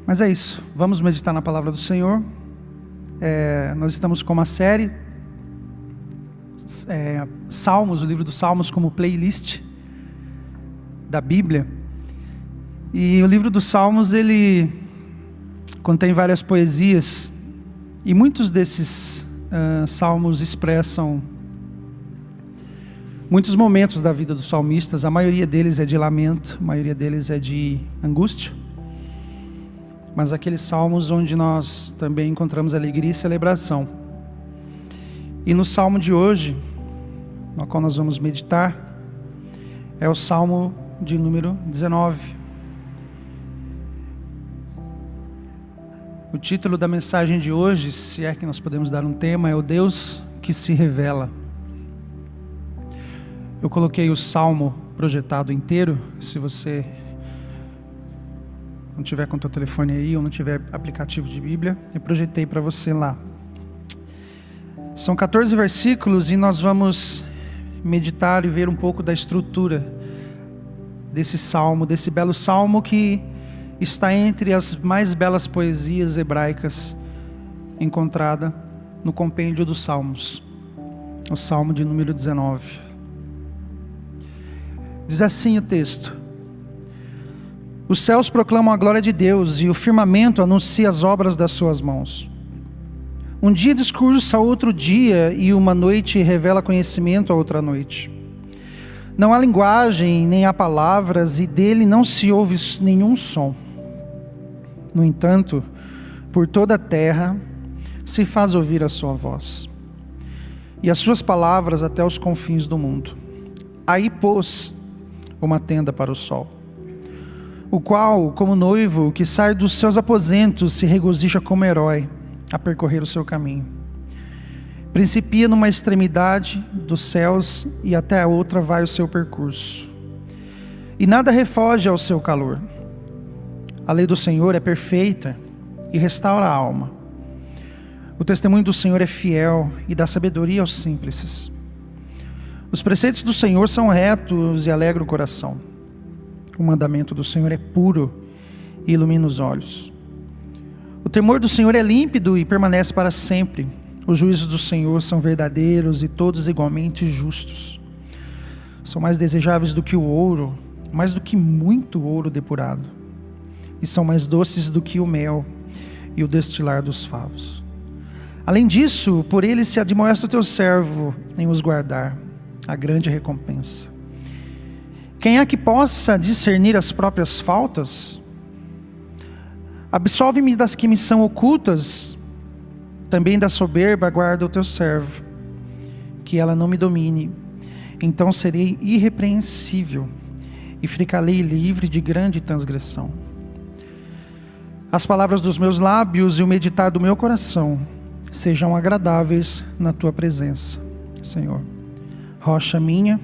Mas é isso, vamos meditar na palavra do Senhor. Nós estamos com uma série, Salmos, o livro dos Salmos como playlist da Bíblia. E o livro dos Salmos, ele contém várias poesias, e muitos desses salmos expressam muitos momentos da vida dos salmistas. A maioria deles é de lamento, a maioria deles é de angústia, mas aqueles salmos onde nós também encontramos alegria e celebração. E no salmo de hoje, no qual nós vamos meditar, é o salmo de número 19. O título da mensagem de hoje, se é que nós podemos dar um tema, é o Deus que se revela. Eu coloquei o salmo projetado inteiro. Se você não tiver com o teu telefone aí ou não tiver aplicativo de Bíblia, eu projetei para você lá. São 14 versículos e nós vamos meditar e ver um pouco da estrutura desse salmo, desse belo salmo que está entre as mais belas poesias hebraicas encontrada no compêndio dos Salmos, o salmo de número 19. Diz assim o texto: os céus proclamam a glória de Deus e o firmamento anuncia as obras das suas mãos. Um dia discursa a outro dia e uma noite revela conhecimento a outra noite. Não há linguagem nem há palavras e dele não se ouve nenhum som. No entanto, por toda a terra se faz ouvir a sua voz e as suas palavras até os confins do mundo. Aí pôs uma tenda para o sol, o qual, como noivo que sai dos seus aposentos, se regozija como herói a percorrer o seu caminho. Principia numa extremidade dos céus e até a outra vai o seu percurso, e nada refoge ao seu calor. A lei do Senhor é perfeita e restaura a alma. O testemunho do Senhor é fiel e dá sabedoria aos simples. Os preceitos do Senhor são retos e alegram o coração. O mandamento do Senhor é puro e ilumina os olhos. O temor do Senhor é límpido e permanece para sempre. Os juízos do Senhor são verdadeiros e todos igualmente justos. São mais desejáveis do que o ouro, mais do que muito ouro depurado. E são mais doces do que o mel e o destilar dos favos. Além disso, por ele se admoesta o teu servo em os guardar, a grande recompensa. Quem é que possa discernir as próprias faltas? Absolve-me das que me são ocultas, também da soberba guarda o teu servo, que ela não me domine. Então serei irrepreensível e ficarei livre de grande transgressão. As palavras dos meus lábios e o meditar do meu coração sejam agradáveis na tua presença, Senhor, rocha minha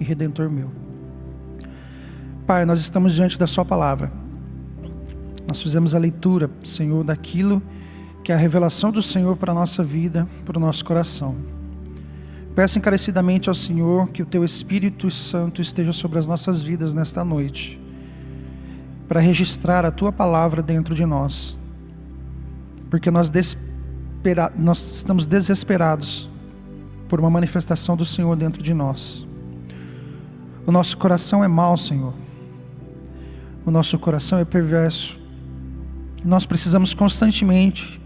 e redentor meu. Pai, nós estamos diante da sua palavra. Nós fizemos a leitura, Senhor, daquilo que é a revelação do Senhor para a nossa vida, para o nosso coração. Peço encarecidamente ao Senhor que o teu Espírito Santo esteja sobre as nossas vidas nesta noite, para registrar a tua palavra dentro de nós, porque nós estamos desesperados por uma manifestação do Senhor dentro de nós. O nosso coração é mau, Senhor. O nosso coração é perverso. Nós precisamos constantemente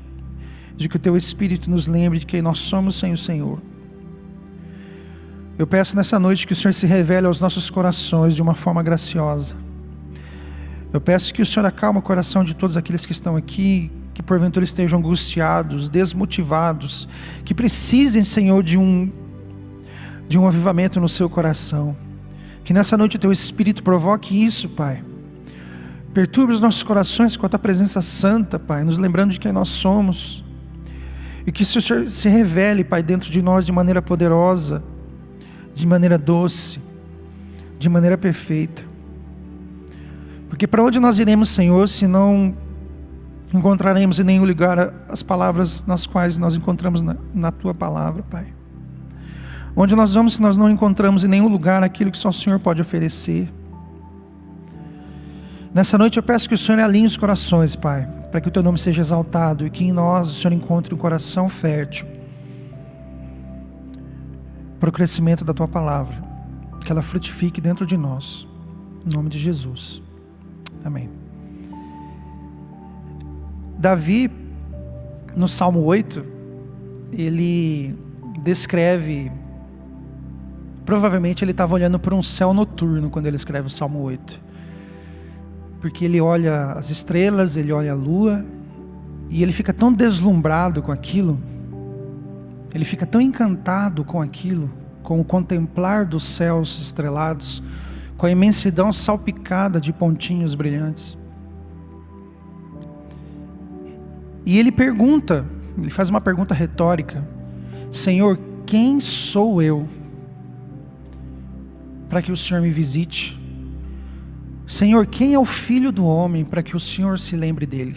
de que o teu Espírito nos lembre de quem nós somos sem o Senhor. Eu peço nessa noite que o Senhor se revele aos nossos corações de uma forma graciosa. Eu peço que o Senhor acalme o coração de todos aqueles que estão aqui, que porventura estejam angustiados, desmotivados, que precisem, Senhor, de um avivamento no seu coração. Que nessa noite o teu Espírito provoque isso, Pai. Perturbe os nossos corações com a tua presença santa, Pai, nos lembrando de quem nós somos. E que o Senhor se revele, Pai, dentro de nós de maneira poderosa, de maneira doce, de maneira perfeita. Porque para onde nós iremos, Senhor, se não encontraremos em nenhum lugar as palavras nas quais nós encontramos na tua palavra, Pai? Onde nós vamos se nós não encontramos em nenhum lugar aquilo que só o Senhor pode oferecer? Nessa noite eu peço que o Senhor alinhe os corações, Pai, para que o Teu nome seja exaltado e que em nós o Senhor encontre um coração fértil para o crescimento da Tua palavra, que ela frutifique dentro de nós, em nome de Jesus, amém. Davi, no Salmo 8, ele descreve, provavelmente ele estava olhando para um céu noturno quando ele escreve o Salmo 8, porque ele olha as estrelas, ele olha a lua, e ele fica tão deslumbrado com aquilo, ele fica tão encantado com aquilo, com o contemplar dos céus estrelados, com a imensidão salpicada de pontinhos brilhantes. E ele pergunta, ele faz uma pergunta retórica: Senhor, quem sou eu para que o Senhor me visite? Senhor, quem é o filho do homem para que o Senhor se lembre dele?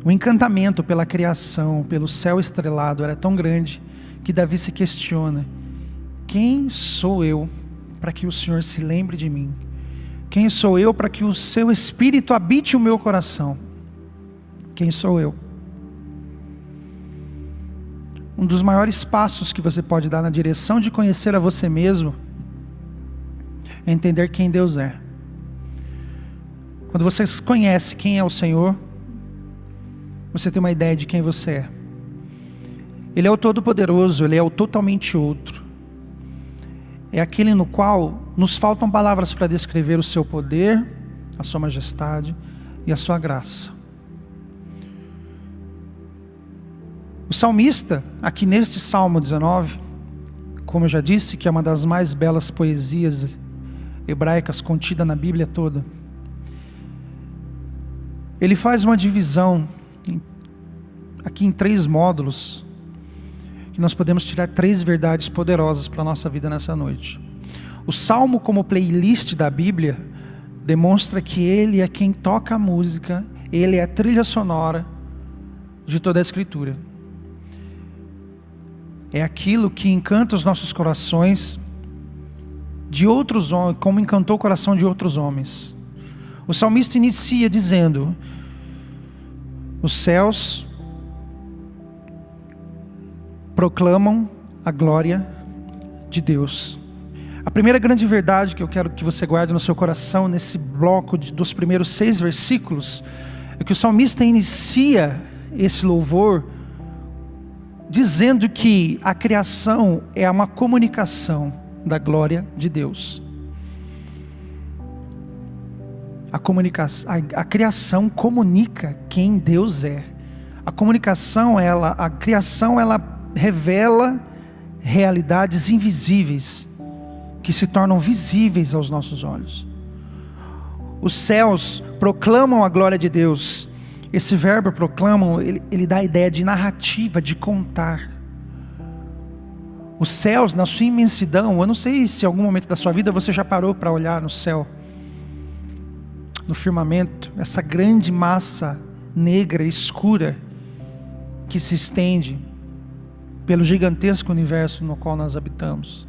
O encantamento pela criação, pelo céu estrelado era tão grande que Davi se questiona: quem sou eu para que o Senhor se lembre de mim? Quem sou eu para que o seu Espírito habite o meu coração? Quem sou eu? Um dos maiores passos que você pode dar na direção de conhecer a você mesmo é entender quem Deus é. Quando você conhece quem é o Senhor, você tem uma ideia de quem você é. Ele é o Todo-Poderoso, Ele é o totalmente outro. É aquele no qual nos faltam palavras para descrever o seu poder, a sua majestade e a sua graça. O salmista, aqui neste Salmo 19, como eu já disse, que é uma das mais belas poesias hebraicas contida na Bíblia toda, ele faz uma divisão aqui em 3 módulos, que nós podemos tirar 3 verdades poderosas para a nossa vida nessa noite. O Salmo, como playlist da Bíblia, demonstra que ele é quem toca a música, ele é a trilha sonora de toda a Escritura. É aquilo que encanta os nossos corações de outros homens, como encantou o coração de outros homens. O salmista inicia dizendo: os céus proclamam a glória de Deus. A primeira grande verdade que eu quero que você guarde no seu coração, nesse bloco dos primeiros 6 versículos, é que o salmista inicia esse louvor dizendo que a criação é uma comunicação da glória de Deus. A criação comunica quem Deus é. A criação revela realidades invisíveis que se tornam visíveis aos nossos olhos. Os céus proclamam a glória de Deus. Esse verbo proclamam, ele dá a ideia de narrativa, de contar. Os céus, na sua imensidão, eu não sei se em algum momento da sua vida você já parou para olhar no céu, no firmamento, essa grande massa negra, escura, que se estende pelo gigantesco universo no qual nós habitamos.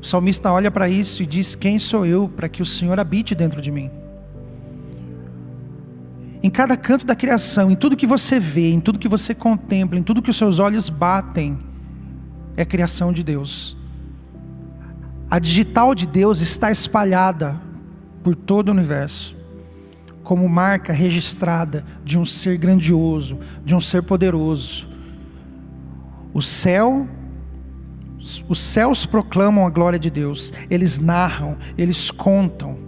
O salmista olha para isso e diz: quem sou eu para que o Senhor habite dentro de mim? Em cada canto da criação, em tudo que você vê, em tudo que você contempla, em tudo que os seus olhos batem, é a criação de Deus. A digital de Deus está espalhada por todo o universo, como marca registrada de um ser grandioso, de um ser poderoso. Os céus proclamam a glória de Deus, eles narram, eles contam,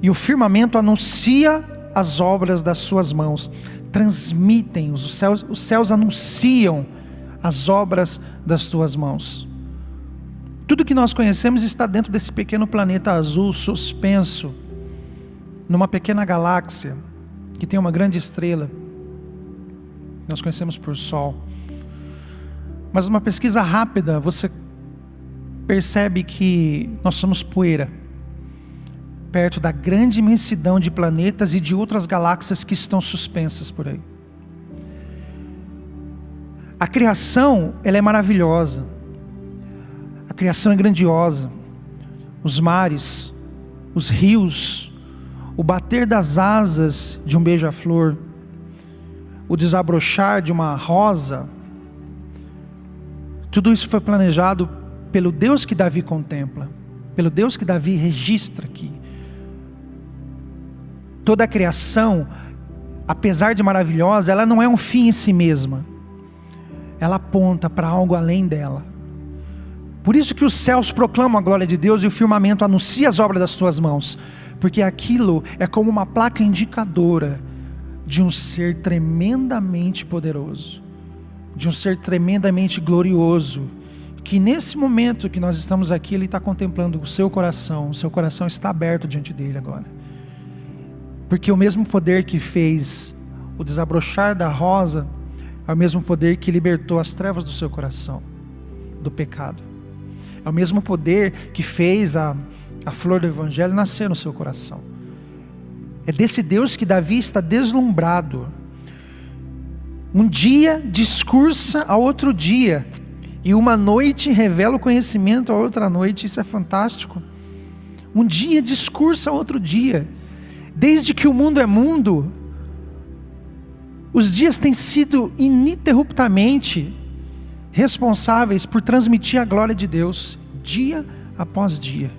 e o firmamento anuncia as obras das suas mãos, transmitem, os céus anunciam as obras das tuas mãos. Tudo que nós conhecemos está dentro desse pequeno planeta azul suspenso numa pequena galáxia que tem uma grande estrela. Nós conhecemos por Sol. Mas numa pesquisa rápida você percebe que nós somos poeira perto da grande imensidão de planetas e de outras galáxias que estão suspensas por aí. A criação, ela é maravilhosa. A criação é grandiosa. Os mares, os rios, o bater das asas de um beija-flor, o desabrochar de uma rosa, tudo isso foi planejado pelo Deus que Davi contempla, pelo Deus que Davi registra aqui. Toda a criação, apesar de maravilhosa, ela não é um fim em si mesma. Ela aponta para algo além dela. Por isso que os céus proclamam a glória de Deus e o firmamento anuncia as obras das tuas mãos. Porque aquilo é como uma placa indicadora de um ser tremendamente poderoso, de um ser tremendamente glorioso, que nesse momento que nós estamos aqui, Ele está contemplando o seu coração está aberto diante dEle agora. Porque o mesmo poder que fez o desabrochar da rosa, é o mesmo poder que libertou as trevas do seu coração, do pecado. É o mesmo poder que fez a flor do Evangelho nascer no seu coração. É desse Deus que Davi está deslumbrado. Um dia discursa a outro dia, e uma noite revela o conhecimento a outra noite. Isso é fantástico. Um dia discursa a outro dia. Desde que o mundo é mundo, os dias têm sido ininterruptamente responsáveis por transmitir a glória de Deus, dia após dia.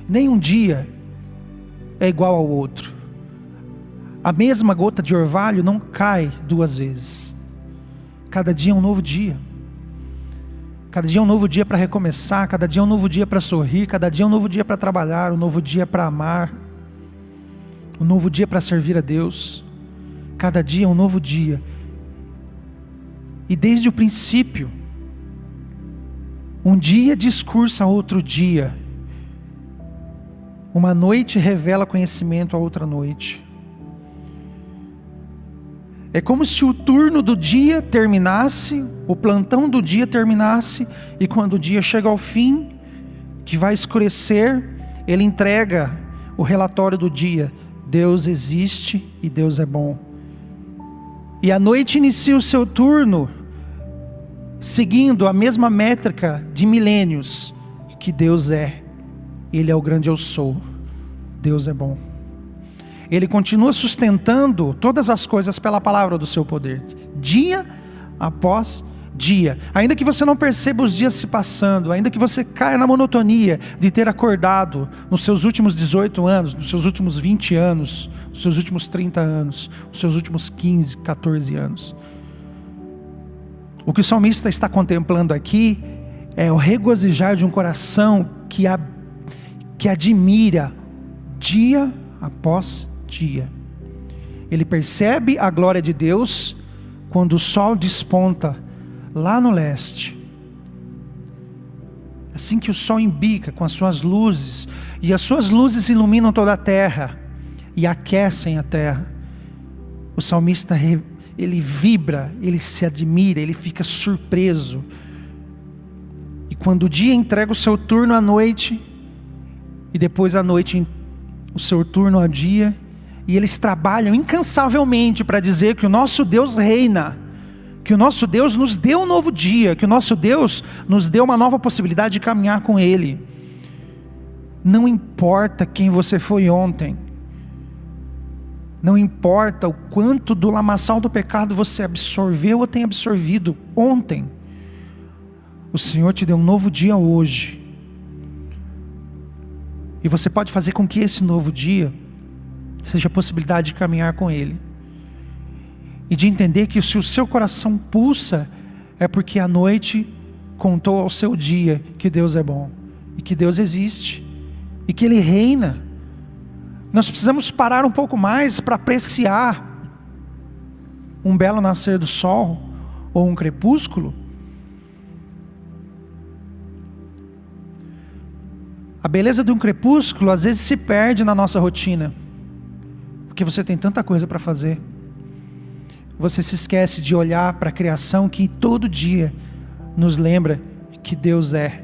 Nenhum dia é igual ao outro. A mesma gota de orvalho não cai duas vezes. Cada dia é um novo dia. Cada dia é um novo dia para recomeçar, cada dia é um novo dia para sorrir, cada dia é um novo dia para trabalhar, um novo dia para amar, um novo dia para servir a Deus. Cada dia é um novo dia. E desde o princípio, um dia discursa a outro dia. Uma noite revela conhecimento a outra noite. É como se o turno do dia terminasse, o plantão do dia terminasse, e quando o dia chega ao fim, que vai escurecer, ele entrega o relatório do dia. Deus existe e Deus é bom. E a noite inicia o seu turno, seguindo a mesma métrica de milênios, que Deus é. Ele é o grande eu sou. Deus é bom. Ele continua sustentando todas as coisas pela palavra do seu poder, dia após dia. Ainda que você não perceba os dias se passando, ainda que você caia na monotonia de ter acordado nos seus últimos 18 anos, nos seus últimos 20 anos, nos seus últimos 30 anos, nos seus últimos 15, 14 anos. O que o salmista está contemplando aqui é o regozijar de um coração que admira dia após dia. Ele percebe a glória de Deus quando o sol desponta lá no leste. Assim que o sol embica com as suas luzes, e as suas luzes iluminam toda a terra e aquecem a terra, o salmista ele vibra, ele se admira, ele fica surpreso. E quando o dia entrega o seu turno à noite, e depois à noite o seu turno ao dia, e eles trabalham incansavelmente para dizer que o nosso Deus reina, que o nosso Deus nos deu um novo dia, que o nosso Deus nos deu uma nova possibilidade de caminhar com Ele. Não importa quem você foi ontem, não importa o quanto do lamaçal do pecado você absorveu ou tem absorvido ontem, o Senhor te deu um novo dia hoje, e você pode fazer com que esse novo dia seja a possibilidade de caminhar com Ele, e de entender que se o seu coração pulsa, é porque a noite contou ao seu dia que Deus é bom, e que Deus existe, e que Ele reina. Nós precisamos parar um pouco mais para apreciar um belo nascer do sol, ou um crepúsculo. A beleza de um crepúsculo às vezes se perde na nossa rotina, porque você tem tanta coisa para fazer. Você se esquece de olhar para a criação que todo dia nos lembra que Deus é.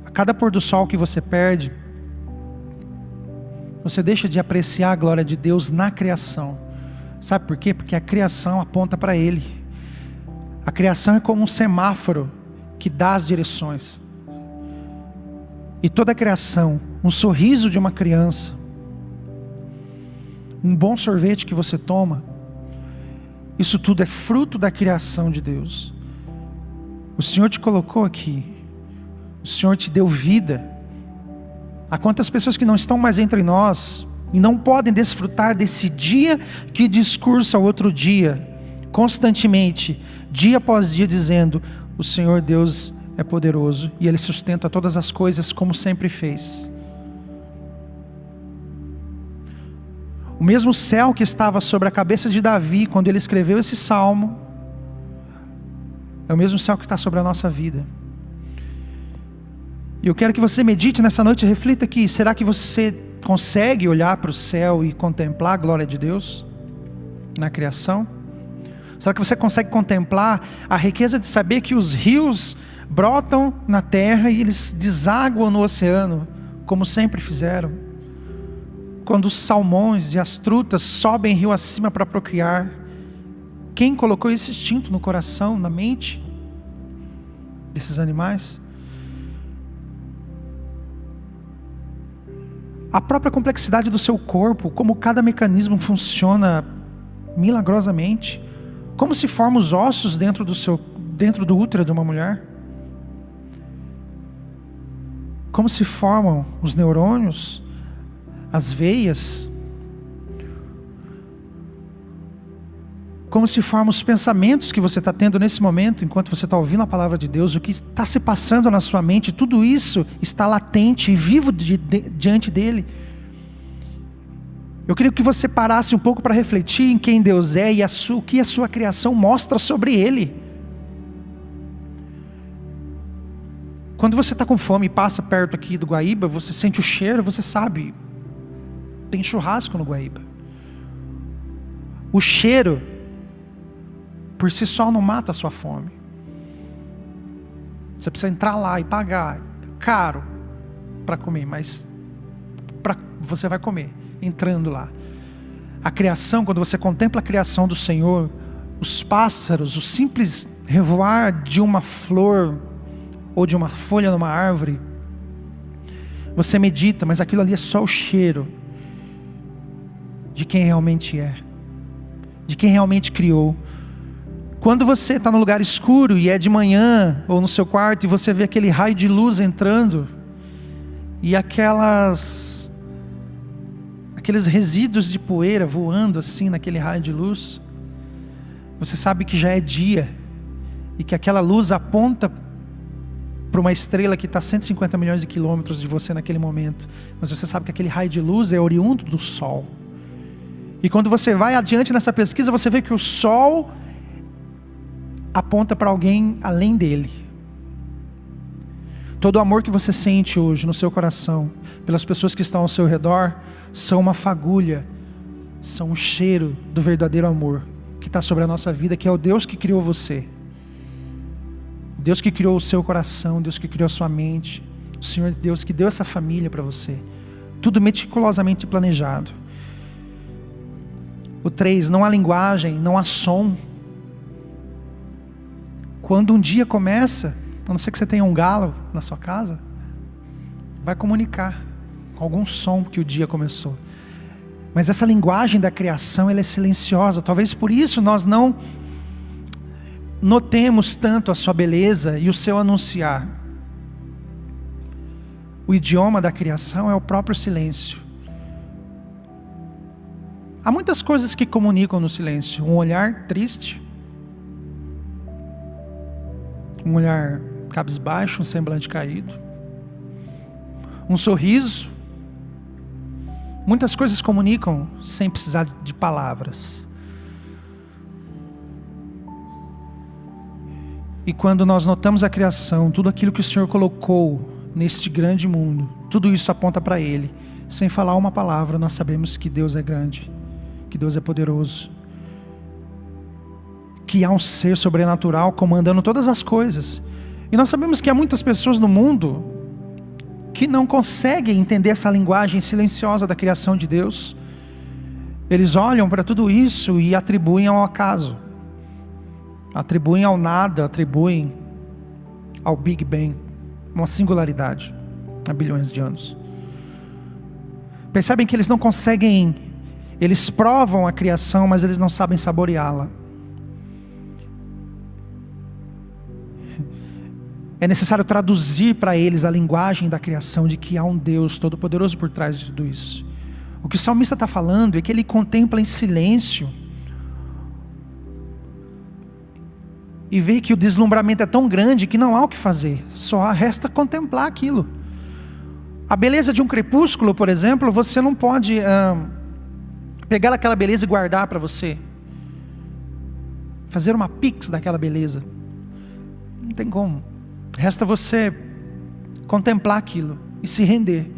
A cada pôr do sol que você perde, você deixa de apreciar a glória de Deus na criação. Sabe por quê? Porque a criação aponta para Ele. A criação é como um semáforo que dá as direções. E toda a criação, um sorriso de uma criança, um bom sorvete que você toma, isso tudo é fruto da criação de Deus. O Senhor te colocou aqui, o Senhor te deu vida. Há quantas pessoas que não estão mais entre nós e não podem desfrutar desse dia que discursa o outro dia, constantemente, dia após dia, dizendo: o Senhor Deus é poderoso e Ele sustenta todas as coisas como sempre fez. O mesmo céu que estava sobre a cabeça de Davi quando ele escreveu esse salmo, é o mesmo céu que está sobre a nossa vida. E eu quero que você medite nessa noite e reflita aqui: será que você consegue olhar para o céu e contemplar a glória de Deus na criação? Será que você consegue contemplar a riqueza de saber que os rios brotam na terra e eles desaguam no oceano, como sempre fizeram? Quando os salmões e as trutas sobem rio acima para procriar, quem colocou esse instinto no coração, na mente desses animais? A própria complexidade do seu corpo, como cada mecanismo funciona milagrosamente, como se formam os ossos dentro do útero de uma mulher, como se formam os neurônios, as veias, como se formam os pensamentos que você está tendo nesse momento, enquanto você está ouvindo a palavra de Deus, o que está se passando na sua mente, tudo isso está latente e vivo diante dele. Eu queria que você parasse um pouco para refletir em quem Deus é e o que a sua criação mostra sobre ele. Quando você está com fome e passa perto aqui do Guaíba, você sente o cheiro, você sabe, tem churrasco no Guaíba. O cheiro por si só não mata a sua fome. Você precisa entrar lá e pagar caro para comer, mas você vai comer entrando lá. A criação, quando você contempla a criação do Senhor, os pássaros, o simples revoar de uma flor ou de uma folha numa árvore, você medita, mas aquilo ali é só o cheiro de quem realmente é, de quem realmente criou. Quando você está no lugar escuro e é de manhã, ou no seu quarto, e você vê aquele raio de luz entrando, e aqueles resíduos de poeira voando assim naquele raio de luz, você sabe que já é dia, e que aquela luz aponta para uma estrela que está a 150 milhões de quilômetros de você naquele momento, mas você sabe que aquele raio de luz é oriundo do Sol. E quando você vai adiante nessa pesquisa, você vê que o Sol aponta para alguém além dele. Todo o amor que você sente hoje no seu coração pelas pessoas que estão ao seu redor são uma fagulha, são um cheiro do verdadeiro amor que está sobre a nossa vida, que é o Deus que criou você, Deus que criou o seu coração, Deus que criou a sua mente, o Senhor Deus que deu essa família para você, tudo meticulosamente planejado. O 3, não há linguagem, não há som. Quando um dia começa, a não ser que você tenha um galo na sua casa, vai comunicar com algum som que o dia começou. Mas essa linguagem da criação, ela é silenciosa. Talvez por isso nós não notemos tanto a sua beleza e o seu anunciar. O idioma da criação é o próprio silêncio. Há muitas coisas que comunicam no silêncio. Um olhar triste, um olhar cabisbaixo, um semblante caído, um sorriso. Muitas coisas comunicam sem precisar de palavras. E quando nós notamos a criação, tudo aquilo que o Senhor colocou neste grande mundo, tudo isso aponta para Ele. Sem falar uma palavra, nós sabemos que Deus é grande, que Deus é poderoso, que há um ser sobrenatural comandando todas as coisas. E nós sabemos que há muitas pessoas no mundo que não conseguem entender essa linguagem silenciosa da criação de Deus. Eles olham para tudo isso e atribuem ao acaso, atribuem ao nada, atribuem ao Big Bang, uma singularidade. há bilhões de anos. Percebem que eles não conseguem, eles provam a criação, mas eles não sabem saboreá-la. É necessário traduzir para eles a linguagem da criação, de que há um Deus todo-poderoso por trás de tudo isso. O que o salmista está falando é que ele contempla em silêncio e vê que o deslumbramento é tão grande que não há o que fazer, só resta contemplar aquilo. A beleza de um crepúsculo, por exemplo, você não pode pegar aquela beleza e guardar para você, fazer uma pix daquela beleza, não tem como. Resta você contemplar aquilo e se render.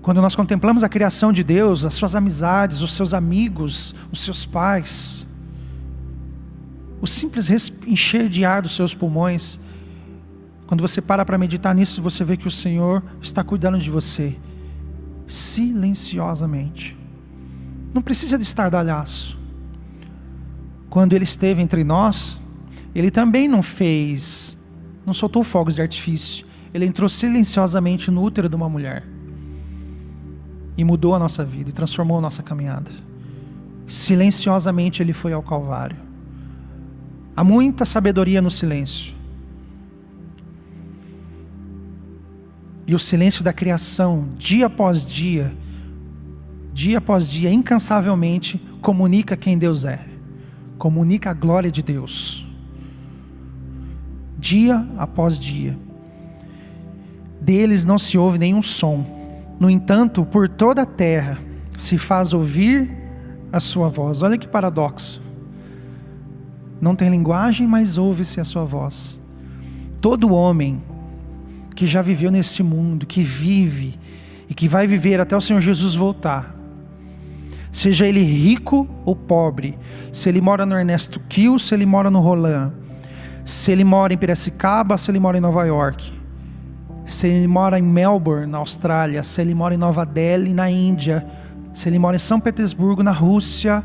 Quando nós contemplamos a criação de Deus, as suas amizades, os seus amigos, os seus pais, o simples encher de ar dos seus pulmões, quando você para meditar nisso, você vê que o Senhor está cuidando de você, silenciosamente. Não precisa de estardalhaço. Quando Ele esteve entre nós, Ele também não soltou fogos de artifício. Ele entrou silenciosamente no útero de uma mulher e mudou a nossa vida e transformou a nossa caminhada. Silenciosamente Ele foi ao Calvário. Há muita sabedoria no silêncio. E o silêncio da criação, dia após dia, incansavelmente, comunica quem Deus é, comunica a glória de Deus. Dia após dia, deles não se ouve nenhum som. No entanto, por toda a terra se faz ouvir a sua voz. Olha que paradoxo. Não tem linguagem, mas ouve-se a sua voz. Todo homem que já viveu neste mundo, que vive e que vai viver até o Senhor Jesus voltar, seja ele rico ou pobre, se ele mora no Ernesto Kiel, se ele mora no Roland, se ele mora em Piracicaba, se ele mora em Nova York, se ele mora em Melbourne, na Austrália, se ele mora em Nova Delhi, na Índia, se ele mora em São Petersburgo, na Rússia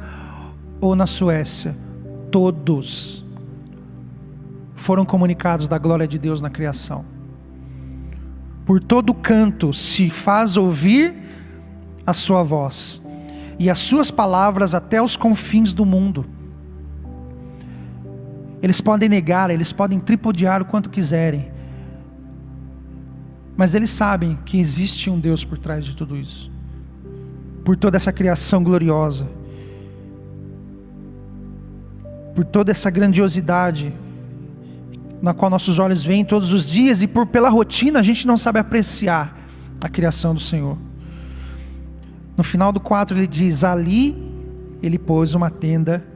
ou na Suécia, todos foram comunicados da glória de Deus na criação. Por todo canto se faz ouvir a sua voz, e as suas palavras até os confins do mundo. Eles podem negar, eles podem tripudiar o quanto quiserem, mas eles sabem que existe um Deus por trás de tudo isso, por toda essa criação gloriosa, por toda essa grandiosidade na qual nossos olhos veem todos os dias, e pela rotina a gente não sabe apreciar a criação do Senhor. No final do 4 ele diz: ali ele pôs uma tenda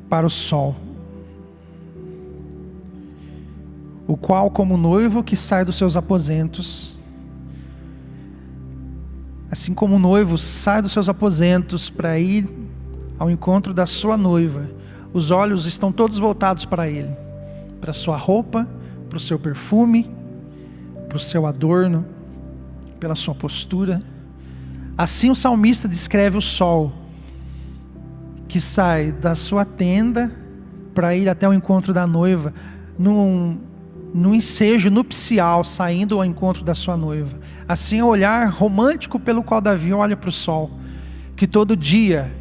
para o sol, o qual, como noivo que sai dos seus aposentos, assim como o noivo sai dos seus aposentos para ir ao encontro da sua noiva, os olhos estão todos voltados para ele, para a sua roupa, para o seu perfume, para o seu adorno, pela sua postura. Assim o salmista descreve o sol, que sai da sua tenda para ir até o encontro da noiva, num ensejo nupcial, saindo ao encontro da sua noiva. Assim é o olhar romântico pelo qual Davi olha para o sol, que todo dia,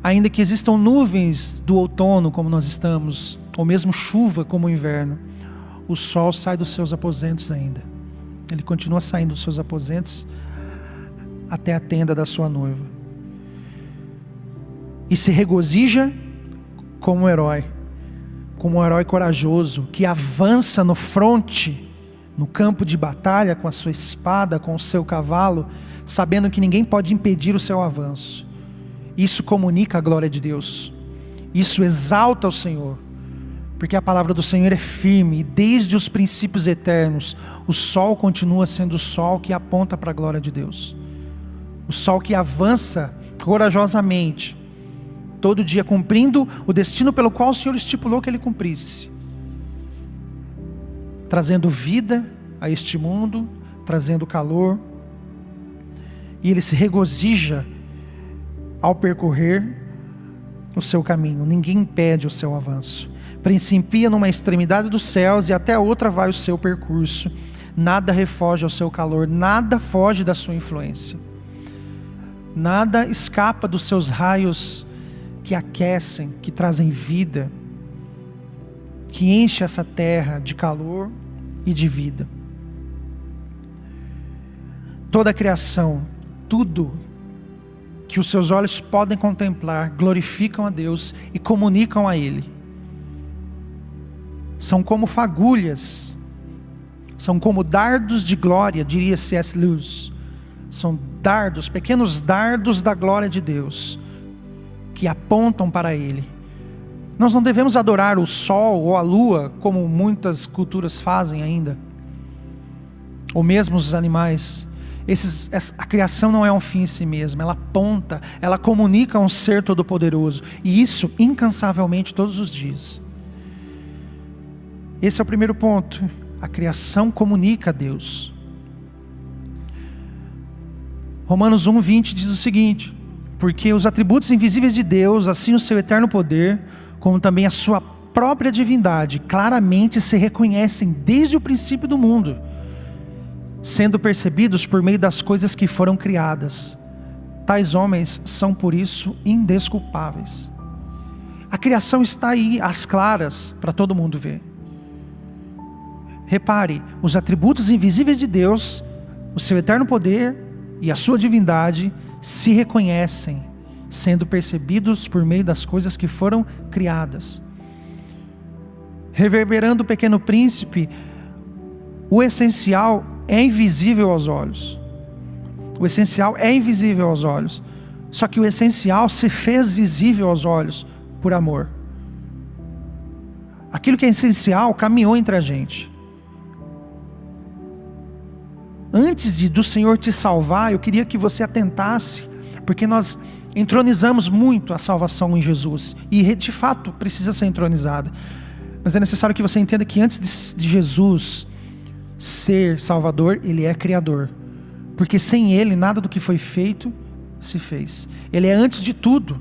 ainda que existam nuvens do outono como nós estamos, ou mesmo chuva como o inverno, o sol sai dos seus aposentos ainda. Ele continua saindo dos seus aposentos até a tenda da sua noiva, e se regozija como um herói corajoso, que avança no fronte, no campo de batalha, com a sua espada, com o seu cavalo, sabendo que ninguém pode impedir o seu avanço. Isso comunica a glória de Deus, isso exalta o Senhor, porque a palavra do Senhor é firme, e desde os princípios eternos, o sol continua sendo o sol que aponta para a glória de Deus. O sol que avança corajosamente, todo dia cumprindo o destino pelo qual o Senhor estipulou que ele cumprisse, trazendo vida a este mundo, trazendo calor, e ele se regozija ao percorrer o seu caminho. Ninguém impede o seu avanço. Principia numa extremidade dos céus e até a outra vai o seu percurso. nada refoge ao seu calor, nada foge da sua influência. Nada escapa dos seus raios que aquecem, que trazem vida, que enche essa terra de calor e de vida. Toda a criação, tudo que os seus olhos podem contemplar, glorificam a Deus e comunicam a Ele. São como fagulhas, são como dardos de glória, diria C.S. Lewis. São dardos, pequenos dardos da glória de Deus, que apontam para Ele. Nós não devemos adorar o sol ou a lua, como muitas culturas fazem ainda, ou mesmo os animais. A criação não é um fim em si mesma, ela aponta, ela comunica a um ser todo-poderoso, e isso incansavelmente todos os dias. Esse é o primeiro ponto, a criação comunica a Deus. Romanos 1:20 diz o seguinte: porque os atributos invisíveis de Deus, assim o seu eterno poder, como também a sua própria divindade, claramente se reconhecem desde o princípio do mundo, sendo percebidos por meio das coisas que foram criadas. Tais homens são por isso indesculpáveis. A criação está aí, às claras, para todo mundo ver. Repare, os atributos invisíveis de Deus, o seu eterno poder e a sua divindade se reconhecem, sendo percebidos por meio das coisas que foram criadas. Reverberando o Pequeno Príncipe, o essencial é invisível aos olhos. O essencial é invisível aos olhos. Só que o essencial se fez visível aos olhos por amor. Aquilo que é essencial caminhou entre a gente. Antes do Senhor te salvar, eu queria que você atentasse, porque nós entronizamos muito a salvação em Jesus, e de fato precisa ser entronizada. Mas é necessário que você entenda que antes de Jesus ser Salvador, Ele é Criador. Porque sem Ele, nada do que foi feito se fez. Ele é antes de tudo.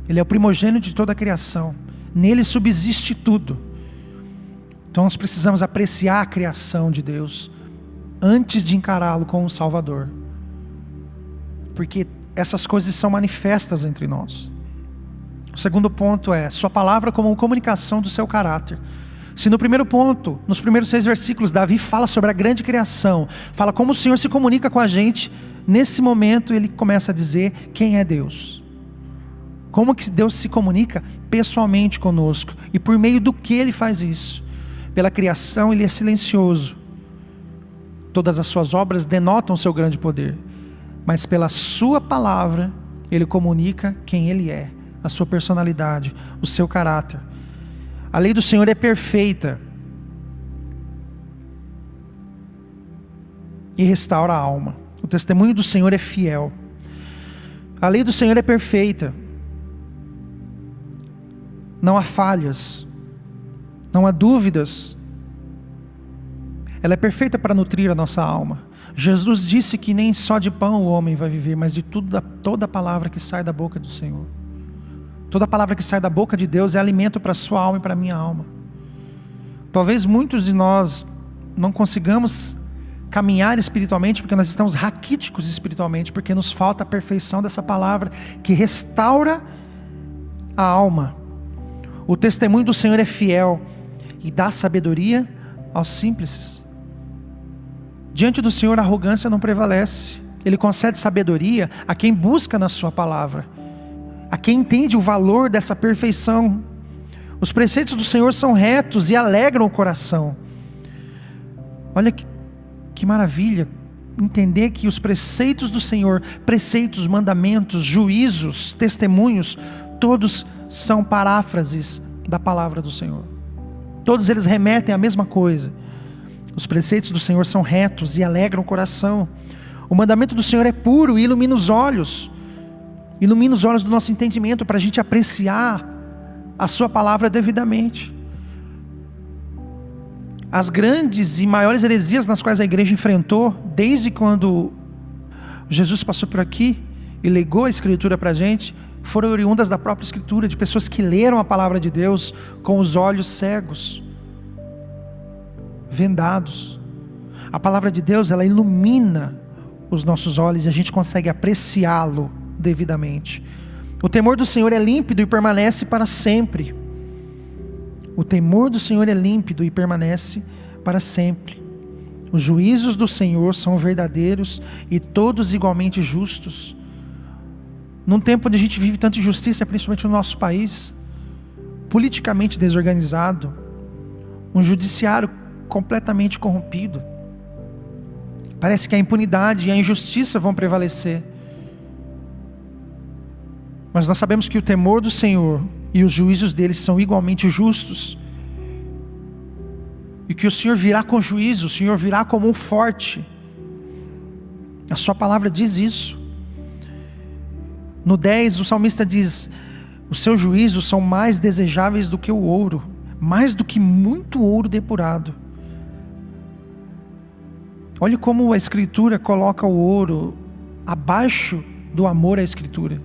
Ele é o primogênito de toda a criação. Nele subsiste tudo. Então nós precisamos apreciar a criação de Deus antes de encará-lo como um Salvador. Porque essas coisas são manifestas entre nós. O segundo ponto é sua palavra como comunicação do seu caráter. Se no primeiro ponto, nos primeiros 6 versículos, Davi fala sobre a grande criação, fala como o Senhor se comunica com a gente, nesse momento ele começa a dizer quem é Deus. Como que Deus se comunica pessoalmente conosco, e por meio do que Ele faz isso. Pela criação Ele é silencioso, todas as suas obras denotam o seu grande poder, mas pela sua palavra Ele comunica quem Ele é, a sua personalidade, o seu caráter. A lei do Senhor é perfeita e restaura a alma. O testemunho do Senhor é fiel. A lei do Senhor é perfeita. Não há falhas, não há dúvidas. Ela é perfeita para nutrir a nossa alma. Jesus disse que nem só de pão o homem vai viver, mas de toda a palavra que sai da boca do Senhor. Toda palavra que sai da boca de Deus é alimento para a sua alma e para a minha alma. Talvez muitos de nós não consigamos caminhar espiritualmente, porque nós estamos raquíticos espiritualmente, porque nos falta a perfeição dessa palavra, que restaura a alma. O testemunho do Senhor é fiel, e dá sabedoria aos simples. Diante do Senhor a arrogância não prevalece. Ele concede sabedoria a quem busca na sua palavra, a quem entende o valor dessa perfeição. Os preceitos do Senhor são retos e alegram o coração. Olha que maravilha entender que os preceitos do Senhor, preceitos, mandamentos, juízos, testemunhos, todos são paráfrases da palavra do Senhor. Todos eles remetem à mesma coisa. Os preceitos do Senhor são retos e alegram o coração. O mandamento do Senhor é puro e ilumina os olhos. Ilumina os olhos do nosso entendimento, para a gente apreciar a sua palavra devidamente. As grandes e maiores heresias nas quais a igreja enfrentou, desde quando Jesus passou por aqui e legou a Escritura para a gente, foram oriundas da própria Escritura, de pessoas que leram a palavra de Deus com os olhos cegos. vendados. A palavra de Deus, ela ilumina os nossos olhos e a gente consegue apreciá-lo devidamente. O temor do Senhor é límpido e permanece para sempre. O temor do Senhor é límpido e permanece para sempre. Os juízos do Senhor são verdadeiros e todos igualmente justos. Num tempo onde a gente vive tanta injustiça, principalmente no nosso país, politicamente desorganizado, um judiciário completamente corrompido, parece que a impunidade e a injustiça vão prevalecer. Mas nós sabemos que o temor do Senhor e os juízos dele são igualmente justos. E que o Senhor virá com juízo, o Senhor virá como um forte. A sua palavra diz isso. No 10, o salmista diz: os seus juízos são mais desejáveis do que o ouro, mais do que muito ouro depurado. Olha como a Escritura coloca o ouro abaixo do amor à Escritura.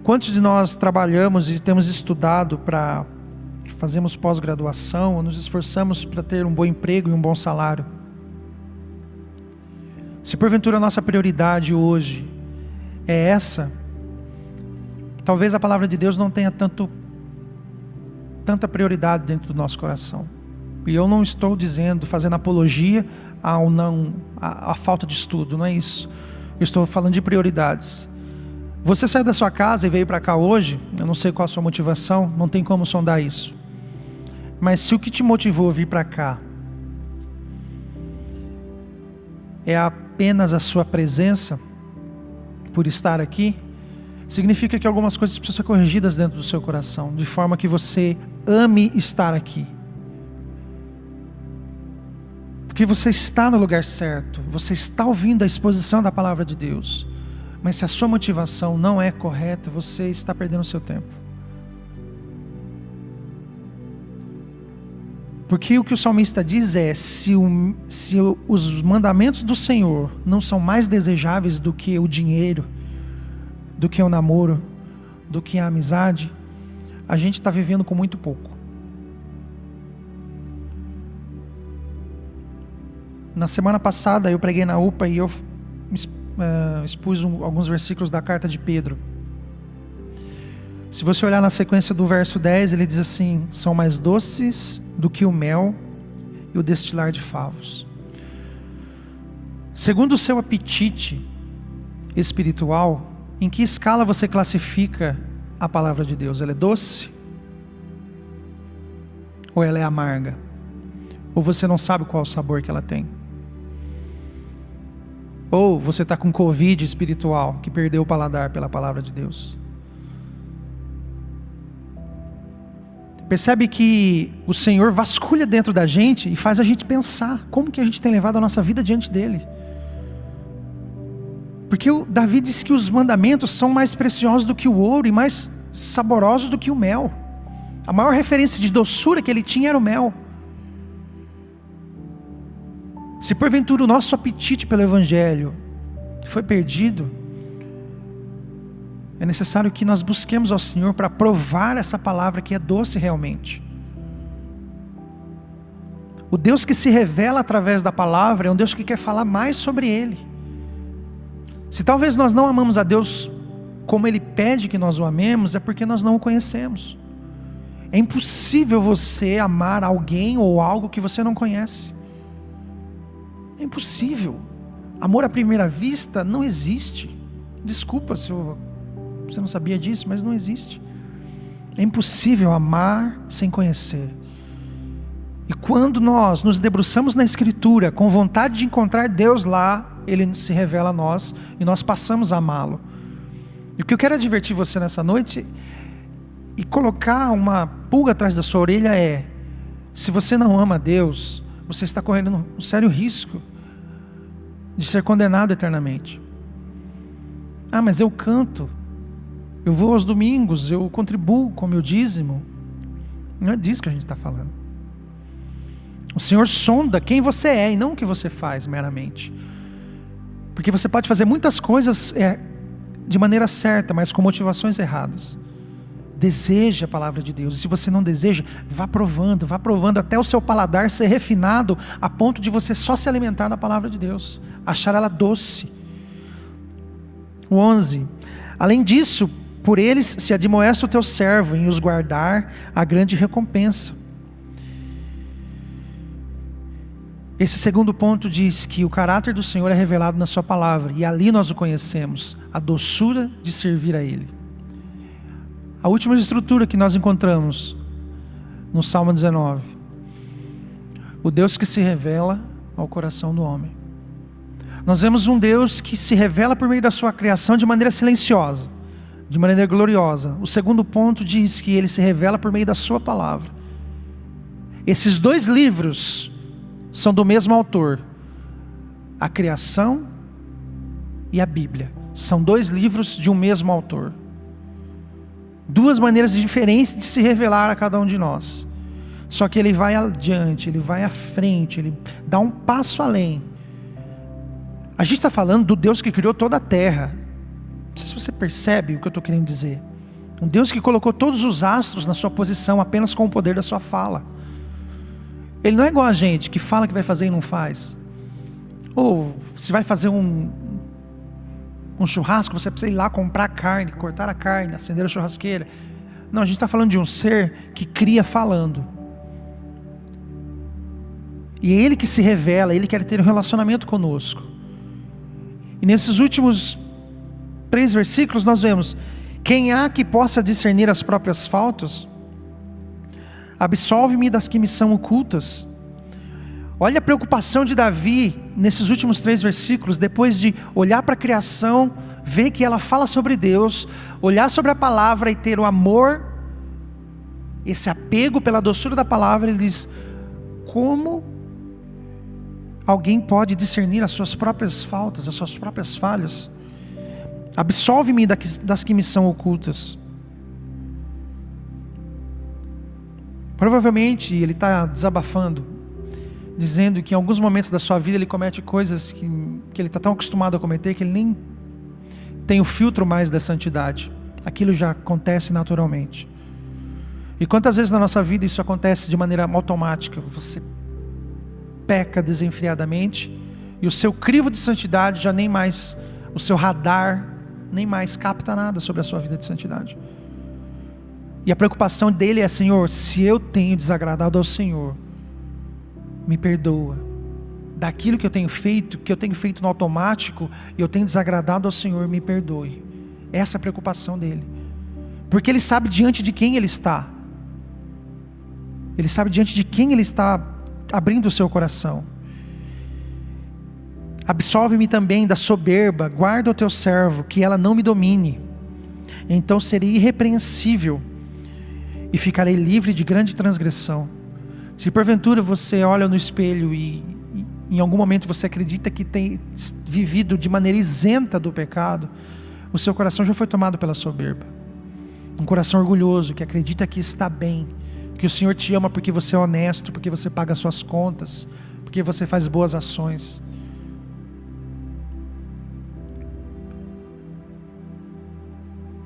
Quantos de nós trabalhamos e temos estudado para fazermos pós-graduação, ou nos esforçamos para ter um bom emprego e um bom salário? Se porventura a nossa prioridade hoje é essa, talvez a palavra de Deus não tenha tanta prioridade dentro do nosso coração. E eu não estou dizendo, fazendo apologia à falta de estudo, não é isso. Eu estou falando de prioridades. Você saiu da sua casa e veio para cá hoje, eu não sei qual a sua motivação, não tem como sondar isso. Mas se o que te motivou a vir para cá é apenas a sua presença, por estar aqui, significa que algumas coisas precisam ser corrigidas dentro do seu coração, de forma que você ame estar aqui. Porque você está no lugar certo, você está ouvindo a exposição da palavra de Deus. Mas se a sua motivação não é correta, você está perdendo o seu tempo. Porque o que o salmista diz é: se os mandamentos do Senhor não são mais desejáveis do que o dinheiro, do que o namoro, do que a amizade, a gente está vivendo com muito pouco. Na semana passada eu preguei na UPA e eu expus alguns versículos da carta de Pedro. Se você olhar na sequência do verso 10, ele diz assim: são mais doces do que o mel e o destilar de favos. Segundo o seu apetite espiritual, em que escala você classifica a palavra de Deus? Ela é doce? Ou ela é amarga? Ou você não sabe qual é o sabor que ela tem? Ou você está com Covid espiritual, que perdeu o paladar pela palavra de Deus? Percebe que o Senhor vasculha dentro da gente e faz a gente pensar como que a gente tem levado a nossa vida diante dEle. Porque o Davi disse que os mandamentos são mais preciosos do que o ouro e mais saborosos do que o mel. A maior referência de doçura que ele tinha era o mel. Se porventura o nosso apetite pelo Evangelho foi perdido, é necessário que nós busquemos ao Senhor para provar essa palavra que é doce realmente. O Deus que se revela através da palavra é um Deus que quer falar mais sobre Ele. Se talvez nós não amamos a Deus como Ele pede que nós o amemos, é porque nós não o conhecemos. É impossível você amar alguém ou algo que você não conhece. É impossível. Amor à primeira vista não existe. Desculpa se você não sabia disso, mas não existe. É impossível amar sem conhecer. E quando nós nos debruçamos na Escritura com vontade de encontrar Deus lá, Ele se revela a nós e nós passamos a amá-lo. E o que eu quero advertir você nessa noite e colocar uma pulga atrás da sua orelha é: se você não ama Deus, você está correndo um sério risco de ser condenado eternamente. Ah, mas eu canto, eu vou aos domingos, eu contribuo com o meu dízimo. Não é disso que a gente está falando. O Senhor sonda quem você é e não o que você faz meramente. Porque você pode fazer muitas coisas de maneira certa, mas com motivações erradas. Deseje a palavra de Deus. E se você não deseja, vá provando até o seu paladar ser refinado a ponto de você só se alimentar da palavra de Deus, achar ela doce. 11. Além disso, por eles se admoesta o teu servo em os guardar a grande recompensa. Esse segundo ponto diz que o caráter do Senhor é revelado na sua palavra, e ali nós o conhecemos, a doçura de servir a Ele. A última estrutura que nós encontramos no Salmo 19, o Deus que se revela ao coração do homem. Nós vemos um Deus que se revela por meio da sua criação de maneira silenciosa, de maneira gloriosa. O segundo ponto diz que Ele se revela por meio da sua palavra. Esses dois livros são do mesmo autor, a criação e a Bíblia. São dois livros de um mesmo autor. Duas maneiras diferentes de se revelar a cada um de nós. Só que Ele vai adiante, Ele vai à frente, Ele dá um passo além. A gente está falando do Deus que criou toda a terra. Não sei se você percebe o que eu estou querendo dizer. Um Deus que colocou todos os astros na sua posição apenas com o poder da sua fala. Ele não é igual a gente que fala que vai fazer e não faz. Ou se vai fazer um churrasco, você precisa ir lá comprar carne, cortar a carne, acender a churrasqueira. Não, a gente está falando de um ser que cria falando. E é Ele que se revela, Ele quer ter um relacionamento conosco. E nesses últimos 3 versículos nós vemos: quem há que possa discernir as próprias faltas? Absolve-me das que me são ocultas. Olha a preocupação de Davi nesses últimos 3 versículos, depois de olhar para a criação, ver que ela fala sobre Deus, olhar sobre a palavra e ter o amor, esse apego pela doçura da palavra. Ele diz: como alguém pode discernir as suas próprias faltas, as suas próprias falhas? Absolve-me das que me são ocultas. Provavelmente ele está desabafando, dizendo que em alguns momentos da sua vida ele comete coisas que ele está tão acostumado a cometer que ele nem tem o filtro mais da santidade. Aquilo já acontece naturalmente. E quantas vezes na nossa vida isso acontece de maneira automática? Você peca desenfreadamente e o seu crivo de santidade já nem mais, o seu radar nem mais capta nada sobre a sua vida de santidade. E a preocupação dele é: Senhor, se eu tenho desagradado ao Senhor, me perdoa. Daquilo que eu tenho feito no automático, eu tenho desagradado ao Senhor, me perdoe. Essa é a preocupação dele. Porque ele sabe diante de quem ele está. Ele sabe diante de quem ele está abrindo o seu coração. Absolve-me também da soberba, guarda o teu servo, que ela não me domine. Então serei irrepreensível e ficarei livre de grande transgressão. Se porventura você olha no espelho e em algum momento você acredita que tem vivido de maneira isenta do pecado, o seu coração já foi tomado pela soberba. Um coração orgulhoso, que acredita que está bem, que o Senhor te ama porque você é honesto, porque você paga suas contas, porque você faz boas ações.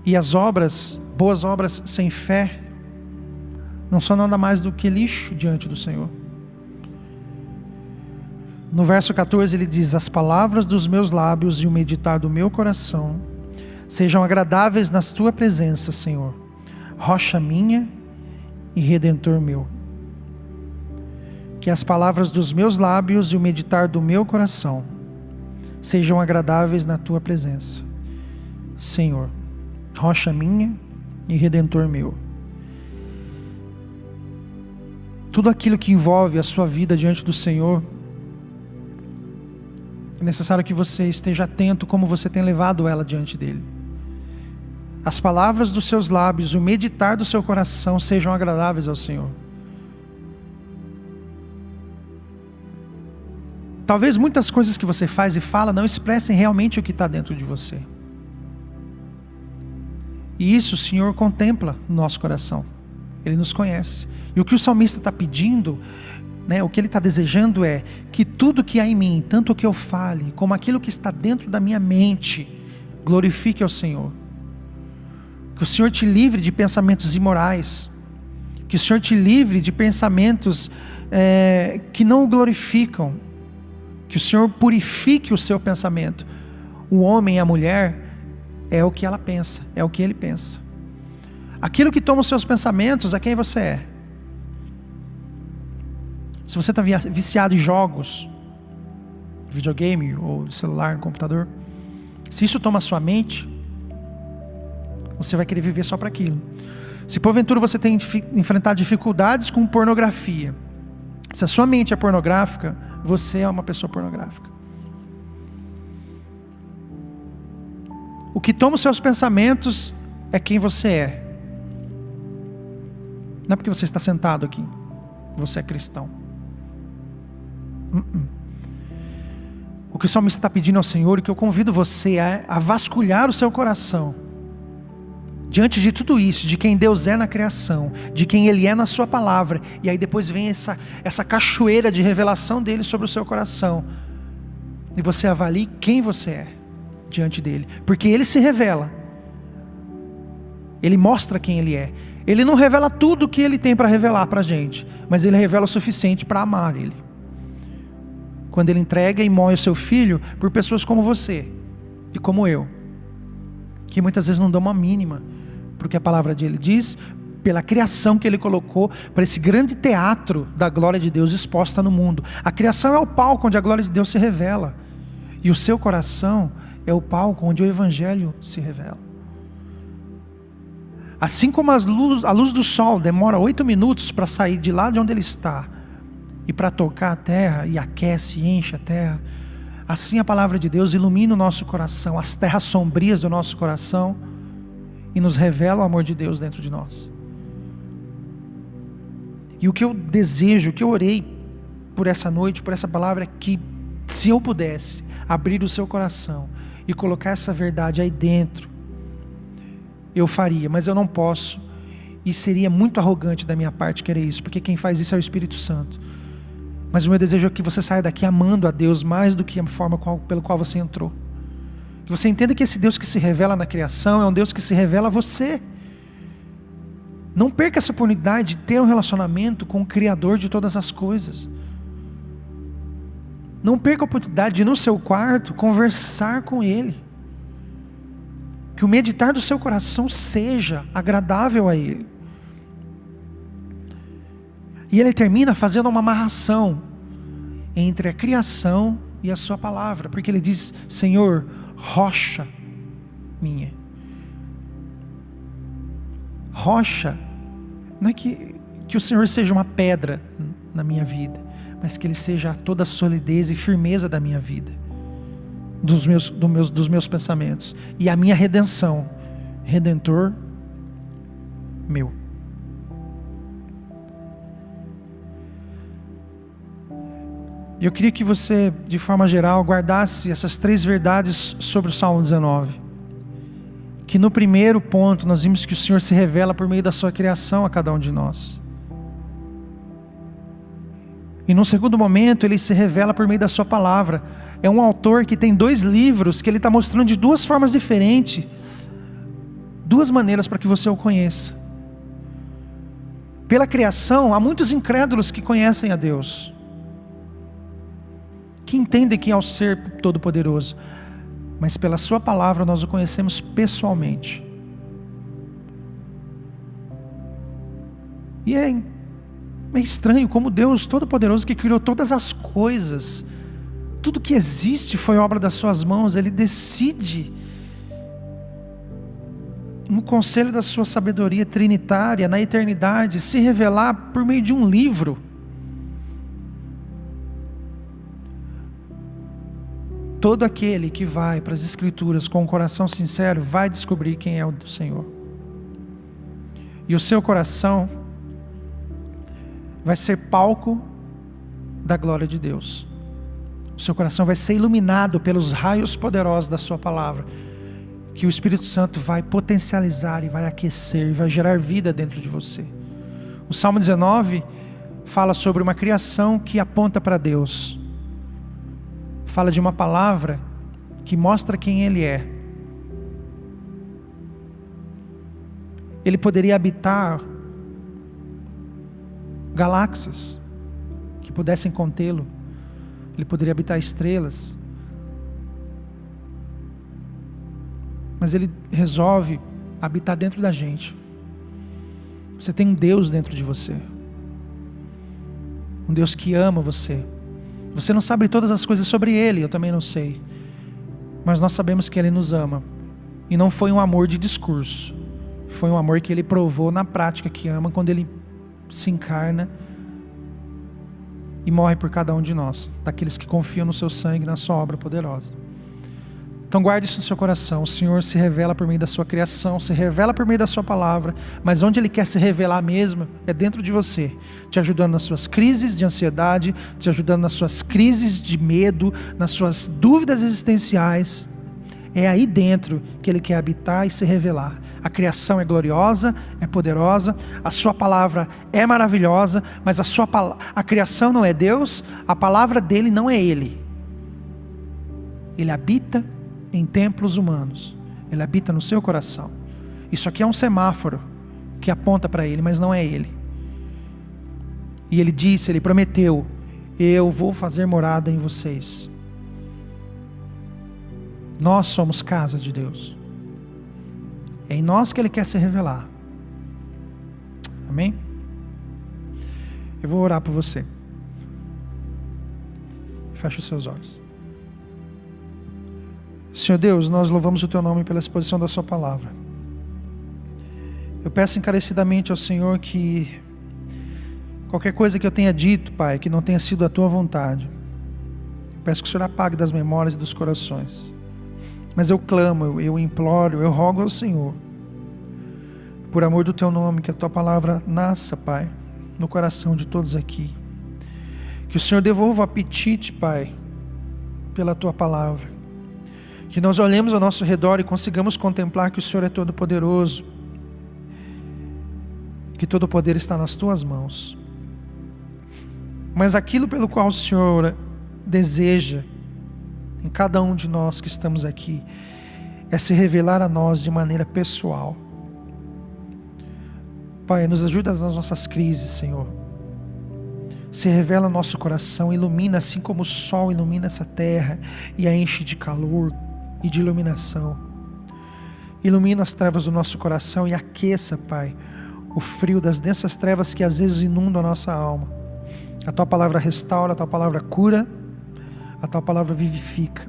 E as obras, boas obras sem fé, não são nada mais do que lixo diante do Senhor. No verso 14 ele diz: as palavras dos meus lábios e o meditar do meu coração sejam agradáveis na tua presença, Senhor, rocha minha e redentor meu. Que as palavras dos meus lábios e o meditar do meu coração sejam agradáveis na tua presença, Senhor, rocha minha e redentor meu. Tudo aquilo que envolve a sua vida diante do Senhor, é necessário que você esteja atento como você tem levado ela diante dele. As palavras dos seus lábios, o meditar do seu coração sejam agradáveis ao Senhor. Talvez muitas coisas que você faz e fala não expressem realmente o que está dentro de você. E isso o Senhor contempla no nosso coração. Ele nos conhece. E o que o salmista está pedindo, o que ele está desejando é que tudo que há em mim, tanto o que eu fale, como aquilo que está dentro da minha mente, glorifique ao Senhor. Que Que o Senhor te livre de pensamentos imorais. Que o Senhor te livre de pensamentos que não o glorificam. Que o Senhor purifique o seu pensamento. O homem e a mulher é o que ela pensa, é o que ele pensa. Aquilo que toma os seus pensamentos é quem você é. Se você está viciado em jogos, videogame ou celular, no computador, se isso toma a sua mente, você vai querer viver só para aquilo. Se porventura você tem enfrentado dificuldades com pornografia, se a sua mente é pornográfica, você é uma pessoa pornográfica. O que toma os seus pensamentos é quem você é. Não é porque você está sentado aqui, você é cristão. O que o salmista está pedindo ao Senhor, e que eu convido você a vasculhar o seu coração, diante de tudo isso, de quem Deus é na criação, de quem Ele é na sua palavra, e aí depois vem essa cachoeira de revelação dEle sobre o seu coração, e você avalie quem você é diante dEle, porque Ele se revela, Ele mostra quem Ele é. Ele não revela tudo o que Ele tem para revelar para a gente, mas Ele revela o suficiente para amar Ele. Quando Ele entrega e moe o seu Filho por pessoas como você e como eu, que muitas vezes não dão uma mínima porque a palavra dele diz, pela criação que Ele colocou para esse grande teatro da glória de Deus exposta no mundo. A criação é o palco onde a glória de Deus se revela, e o seu coração é o palco onde o Evangelho se revela. Assim como a luz do sol demora 8 minutos para sair de lá de onde ele está e para tocar a terra, e aquece e enche a terra, assim a palavra de Deus ilumina o nosso coração, as terras sombrias do nosso coração, e nos revela o amor de Deus dentro de nós. E o que eu desejo, o que eu orei por essa noite, por essa palavra, é que, se eu pudesse abrir o seu coração e colocar essa verdade aí dentro, eu faria, mas eu não posso, e seria muito arrogante da minha parte querer isso, porque quem faz isso é o Espírito Santo. Mas o meu desejo é que você saia daqui amando a Deus mais do que a forma pelo qual você entrou. Que você entenda que esse Deus que se revela na criação é um Deus que se revela a você. Não perca essa oportunidade de ter um relacionamento com o Criador de todas as coisas. Não perca a oportunidade de, no seu quarto, conversar com Ele. Que o meditar do seu coração seja agradável a Ele. E Ele termina fazendo uma amarração entre a criação e a sua palavra, porque Ele diz: Senhor, rocha minha. Rocha, não é que o Senhor seja uma pedra na minha vida, mas que Ele seja toda a solidez e firmeza da minha vida, dos meus pensamentos, e a minha redenção, redentor meu. Eu queria que você, de forma geral, guardasse essas 3 verdades sobre o Salmo 19. Que no primeiro ponto nós vimos que o Senhor se revela por meio da sua criação a cada um de nós. E no segundo momento Ele se revela por meio da sua palavra. É um autor que tem 2 livros que ele está mostrando de 2 formas diferentes, 2 maneiras para que você o conheça. Pela criação, há muitos incrédulos que conhecem a Deus, que entendem quem é o Ser Todo-Poderoso, mas pela sua palavra nós o conhecemos pessoalmente. E é estranho como Deus Todo-Poderoso, que criou todas as coisas, tudo que existe foi obra das suas mãos, Ele decide, no conselho da sua sabedoria trinitária, na eternidade, se revelar por meio de um livro. Todo aquele que vai para as Escrituras com um coração sincero vai descobrir quem é o Senhor. E o seu coração vai ser palco da glória de Deus. O seu coração vai ser iluminado pelos raios poderosos da sua palavra, que o Espírito Santo vai potencializar e vai aquecer e vai gerar vida dentro de você. O Salmo 19 fala sobre uma criação que aponta para Deus. Fala de uma palavra que mostra quem Ele é. Ele poderia habitar galáxias que pudessem contê-lo. Ele poderia habitar estrelas. Mas Ele resolve habitar dentro da gente. Você tem um Deus dentro de você. Um Deus que ama você. Você não sabe todas as coisas sobre Ele, eu também não sei. Mas nós sabemos que Ele nos ama. E não foi um amor de discurso. Foi um amor que Ele provou na prática que ama, quando Ele se encarna e morre por cada um de nós, daqueles que confiam no seu sangue, na sua obra poderosa. Então guarde isso no seu coração. O Senhor se revela por meio da sua criação, se revela por meio da sua palavra, mas onde Ele quer se revelar mesmo é dentro de você, te ajudando nas suas crises de ansiedade, te ajudando nas suas crises de medo, nas suas dúvidas existenciais. É aí dentro que Ele quer habitar e se revelar. A criação é gloriosa, é poderosa, a sua palavra é maravilhosa, mas a criação não é Deus, a palavra dele não é Ele. Ele habita em templos humanos, Ele habita no seu coração. Isso aqui é um semáforo que aponta para Ele, mas não é Ele. E Ele disse, Ele prometeu: eu vou fazer morada em vocês. Nós somos casa de Deus. É em nós que Ele quer se revelar. Amém? Eu vou orar por você. Feche os seus olhos. Senhor Deus, nós louvamos o Teu nome pela exposição da Sua palavra. Eu peço encarecidamente ao Senhor que qualquer coisa que eu tenha dito, Pai, que não tenha sido a Tua vontade, eu peço que o Senhor apague das memórias e dos corações. Mas eu clamo, eu imploro, eu rogo ao Senhor, por amor do Teu nome, que a Tua palavra nasça, Pai, no coração de todos aqui. Que o Senhor devolva o apetite, Pai, pela Tua palavra. Que nós olhemos ao nosso redor e consigamos contemplar que o Senhor é todo poderoso, que todo o poder está nas Tuas mãos. Mas aquilo pelo qual o Senhor deseja em cada um de nós que estamos aqui é se revelar a nós de maneira pessoal. Pai, nos ajuda nas nossas crises, Senhor. Se revela no nosso coração, ilumina assim como o sol ilumina essa terra e a enche de calor e de iluminação. Ilumina as trevas do nosso coração e aqueça, Pai, o frio das densas trevas que às vezes inundam a nossa alma. A Tua palavra restaura, a Tua palavra cura, a Tua palavra vivifica.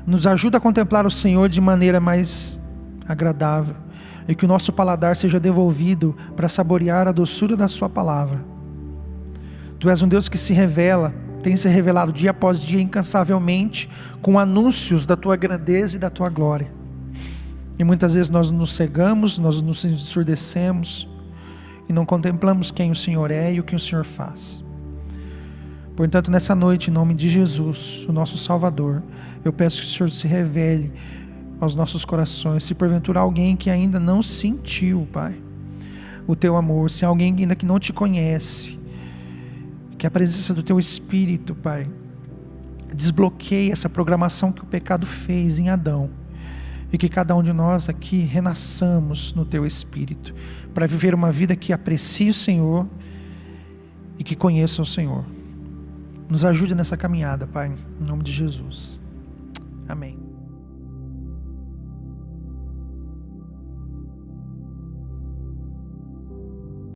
Nos ajuda a contemplar o Senhor de maneira mais agradável, e que o nosso paladar seja devolvido para saborear a doçura da Sua palavra. Tu és um Deus que se revela, tem se revelado dia após dia incansavelmente, com anúncios da Tua grandeza e da Tua glória. E muitas vezes nós nos cegamos, nós nos ensurdecemos e não contemplamos quem o Senhor é e o que o Senhor faz. Portanto, nessa noite, em nome de Jesus, o nosso Salvador, eu peço que o Senhor se revele aos nossos corações. Se porventura alguém que ainda não sentiu, Pai, o Teu amor, se alguém ainda que não Te conhece, que a presença do Teu Espírito, Pai, desbloqueie essa programação que o pecado fez em Adão, e que cada um de nós aqui renasçamos no Teu Espírito, para viver uma vida que aprecie o Senhor e que conheça o Senhor. Nos ajude nessa caminhada, Pai, em nome de Jesus. Amém.